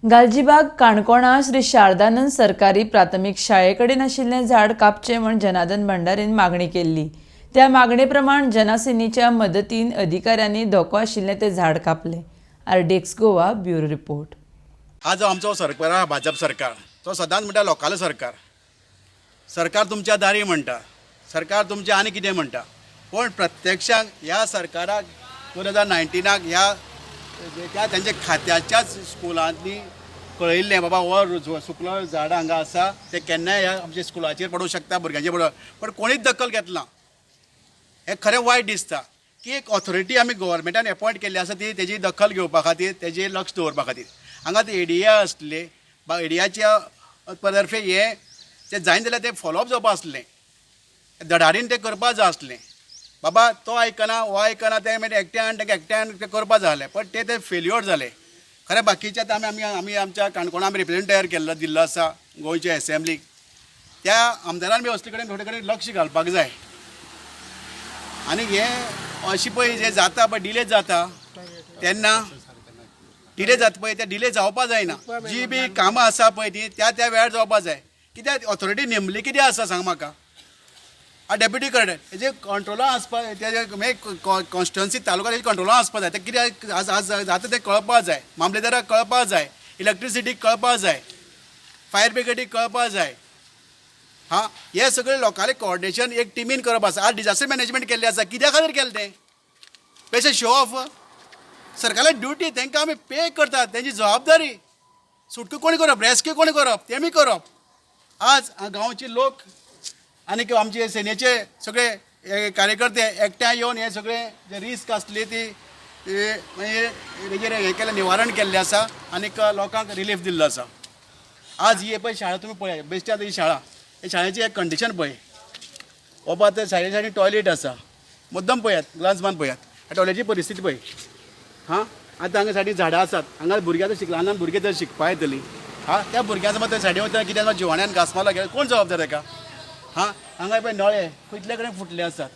गालजीबाग काणकोणा श्री शारदानंद सरकारी प्राथमिक शाळेकडेन आशिल्लें झाड कापचें म्हण जनार्दन भंडारीन मागणी केल्ली। त्या मागणे प्रमाण जनसेनेच्या मदतीन अधिकाऱ्यांनी धोको आशिल्लें तें झाड कापलें। RDX Goa bureau report. आज आमचो सरकार आहा भाजप सरकार, तो सदांच म्हणटा लोकाल सरकार। सरकार तुमच्या दारी म्हणटा, सरकार तुमचें आनी कितें म्हणटा, पण प्रत्यक्षात ह्या सरकाराक 2019 ह्या त्यांच्या खात्याच्याच स्कुलांनी कळयिल्लें बाबा हो सुकलो झाड हांगा आसा ते केन्नाय ह्या आमच्या स्कुलाचेर पडूंक शकता, भुरग्यांचेर पडूंक, पण कोणीच दखल घेतला। हें खरें वायट दिसता की एक ऑथॉरिटी आमी गव्हर्मेंटान अपॉयंट केल्ली आसा ती तेजी दखल घेवपा खातीर, तेजेर लक्ष दवरपा खातीर। हांगा ते एडिया आसले, एडियाच्या तर्फे हे ते जायना जाल्यार ते फॉलोअप जावपा आसलें, धडारीन ते करपा जाय आसलें। बाबा तो आयकना हो आयकना ते मागीर एकट्यान ते करपा जाय आसलें, पण ते फेल्युअर जालें। खरें बाकीच्या आमी आमच्या काणकोणा आमी रिप्रेझेंट तयार दिल्लो आसा गोंयच्या एसेंब्लीक, त्या आमदारान बी असले कडेन थोडे कडेन लक्ष घालपाक जाय। आनी हे अशी पळय जे जाता पळय डिले जाता तेन्ना डिले जाता पळय ते डिले जावपा जायना। जी बी कामां आसा पळय ती त्या वेळार जावपा जाय। कित्याक ऑथॉरिटी नेमली कितें आसा सांग म्हाका। डेप्युटी कलेक्टर हेजे कंट्रोलान आसपा, तेजे कॉन्स्टिट्युएन्सी तालुका तेजे कंट्रोलान आसपा जाय। ते कित्याक जाता ते कळपा जाय, मामलेदाराक कळपा जाय, इलेक्ट्रिसिटीक कळपा जाय, फायर ब्रिगेडीक कळपा जाय। हां, हे सगळे लोकांले कोऑर्डिनेशन एक टिमीन करप आसा। आज डिजास्टर मॅनेजमेंट केल्लें आसा, कित्या खातीर केलें तें? बेश्टे शो ऑफ? सरकारची ड्युटी, तांकां आमी पे करतात, तेंची जबाबदारी। सुटका कोणी करप, रेस्क्यू कोणी करप, तेमी करप। आज गांवचे लोक आनी आमचे सेनेचे सगळे कार्यकर्ते एकठांय येवन हे सगळे जे रिस्क आसली ती हेजेर हे केलें, निवारण केल्लें आसा आनी लोकांक रिलीफ दिल्लो आसा। आज ही पळय शाळा तुमी पळयात, बेश्टी आतां ही शाळा, हे शाळेची एक कंडिशन पळय। बाबा आतां शाळेच्या टॉयलेट आसा, मुद्दम पळयात, ग्लास बांद पळयात, ह्या टॉयलेटीची परिस्थिती पळय। हां, आतां हांगा सायडीन झाडां आसात, हांगा भुरगीं आतां ल्हान भुरगीं जर शिकपा येतलीं, हां, त्या भुरग्यांचो मात सायडीन वता कित्याक जिवाण्यान घास मारला गेलो, कोण जबाबदार ताका? हां, हांगा पळय नळे कितले कडेन फुटले आसात।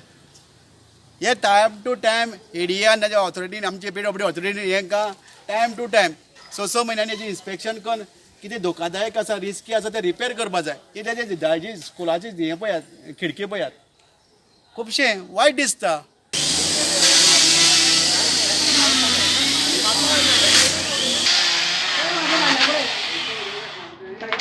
हे टायम टू टायम एडियान ताज्या ऑथॉरिटीन आमचे PWD ऑथॉरिटीन हांकां टायम टू टायम स म्हयन्यांनी हेजें इन्स्पेक्शन करून कितें धोकादायक आसा, रिस्की आसा ते रिपेर करपा जाय। कित्याक तेजे स्कुलाची हें पळयात, खिडकी पळयात, खुबशें वायट दिसता।